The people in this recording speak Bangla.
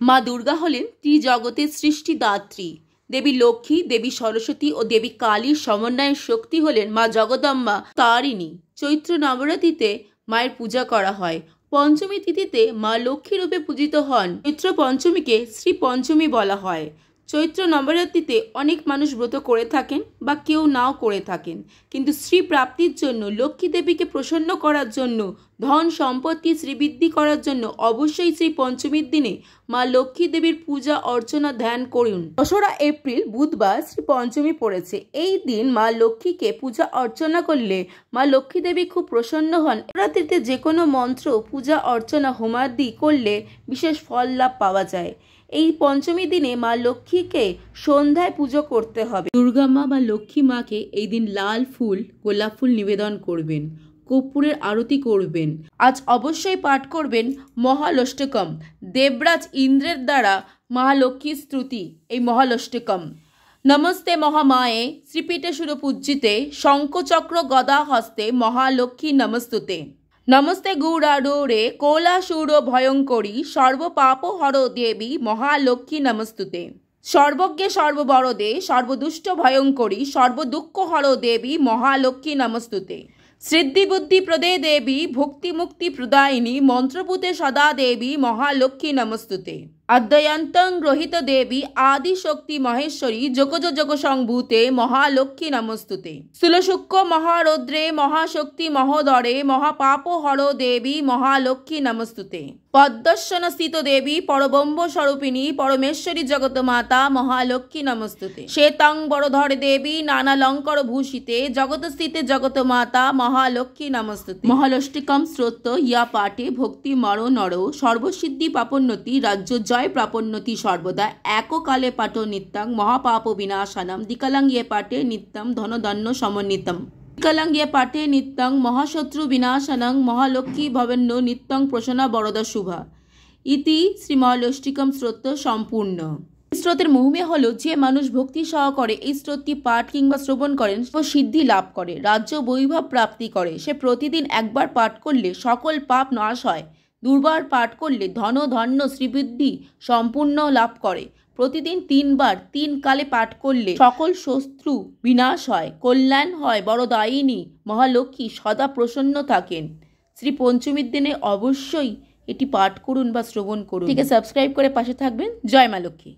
মা দুর্গা হলেন ত্রিজগতের সৃষ্টিদাত্রী। দেবী লক্ষ্মী, দেবী সরস্বতী ও দেবী কালীর সমন্বয়ের শক্তি হলেন মা জগদম্বা তারিণী। চৈত্র নবরাত্রিতে মায়ের পূজা করা হয়। পঞ্চমী তিথিতে মা লক্ষ্মী রূপে পূজিত হন। চৈত্র পঞ্চমীকে শ্রী পঞ্চমী বলা হয়। চৈত্র নবরাত্রিতে অনেক মানুষ ব্রত করে থাকেন বা কেউ নাও করে থাকেন, কিন্তু শ্রী প্রাপ্তির জন্য, লক্ষ্মী দেবীকে প্রসন্ন করার জন্য, ধন সম্পত্তি শ্রীবৃদ্ধি করার জন্য অবশ্যই শ্রী পঞ্চমীর দিনে মা লক্ষ্মী দেবীর পূজা অর্চনা ধ্যান করুন। 2রা এপ্রিল বুধবার শ্রী পঞ্চমী পড়েছে। এই দিন মা লক্ষ্মীকে পূজা অর্চনা করলে মা লক্ষ্মী দেবী খুব প্রসন্ন হন। নবরাত্রিতে যে কোনো মন্ত্র, পূজা অর্চনা, হোমাদি করলে বিশেষ ফল লাভ পাওয়া যায়। এই পঞ্চমী দিনে মা লক্ষ্মীকে সন্ধ্যায় পুজো করতে হবে। দুর্গা মা বা লক্ষ্মী মাকে এই দিন লাল ফুল, গোলাপ ফুল নিবেদন করবেন, কর্পূরের আরতি করবেন। আজ অবশ্যই পাঠ করবেন মহালষ্টকম। দেবরাজ ইন্দ্রের দ্বারা মহালক্ষ্মীর স্তুতি এই মহালষ্টকম। নমস্তে মহামায়ে শ্রীপীঠে সুরপূজ্যিতে শঙ্খচক্র গদা হস্তে মহালক্ষ্মী নমস্তুতে। নমস্তে গৌরাডোরে কোলাসুর ভয়ঙ্করী সর্বপাপ হর দেবী মহালক্ষ্মী নমস্তুতে। সর্বজ্ঞে সর্ববরদে সর্বদুষ্ট ভয়ঙ্করী সর্বদুঃখ হর দেবী মহালক্ষ্মী নমস্তুতে। সিদ্ধি বুদ্ধি প্রদে দেবী ভক্তি মুক্তি প্রদায়িনী মন্ত্রপুতে সদা দেবী মহালক্ষ্মী নমস্তুতে। অদ্বয়ন্তং গ্রহিত দেবী আদি শক্তি মহেশ্বরী যোগজ যোগ সংভূতে মহালক্ষ্মী নমস্তুতে। স্থূলসূক্ষ্ম মহারৌদ্রে মহাশক্তি মহোদরে মহাপাপ হর দেবী মহালক্ষ্মী নমস্তুতে। পদ্মস্বন স্থিত দেবী পরব্রহ্ম স্বরূপিণী পরমেশ্বরী জগত মাতা মহালক্ষ্মী নমস্তুতে। শ্বেতাং বরধরে দেবী নানালঙ্কর ভূষিতে জগতস্থিতে জগত মাতা মহালক্ষ্মী নমস্তুতে। মহালষ্টিকম স্তোত্র ইয়া পাঠে ভক্তি মর নর সর্বসিদ্ধি পাপোন্নতি রাজ্য জয় প্রাপন্নতি সর্বদা এককালে পাঠ নিত্যং মহাপাপ বিনাশানম। দ্বিকালাং ইয়ে পাঠে নিত্যম ধনধন্য সমন্বিতম। দ্বিকালাং ইয়ে পাঠে নিত্যং মহাশত্রু বিনাশানং মহালক্ষ্মী ভবেন্ন নিত্যং প্রসন্না বরদা শুভা। ইতি শ্রী মহালষ্টিকম স্তোত্র সম্পূর্ণ। স্তোত্রের মহিমা হলো, যে মানুষ ভক্তি সহকারে এই স্তোত্রটি পাঠ কিংবা শ্রবণ করেন সে সিদ্ধি লাভ করে, রাজ্য বৈভব প্রাপ্তি করে। সে প্রতিদিন একবার পাঠ করলে সকল পাপ নাশ হয়। দুর্বার পাঠ করলে ধন ধন্য শ্রীবৃদ্ধি সম্পূর্ণ লাভ করে। প্রতিদিন 3 বার 3 কালে পাঠ করলে সকল শত্রু বিনাশ হয়, কল্যাণ হয়। বরদায়িনী মহালক্ষ্মী সদা প্রসন্ন থাকেন। শ্রী পঞ্চমীর দিনে অবশ্যই এটি পাঠ করুন বা শ্রবণ করুন। ঠিক আছে, সাবস্ক্রাইব করে পাশে থাকবেন। জয় মা লক্ষ্মী।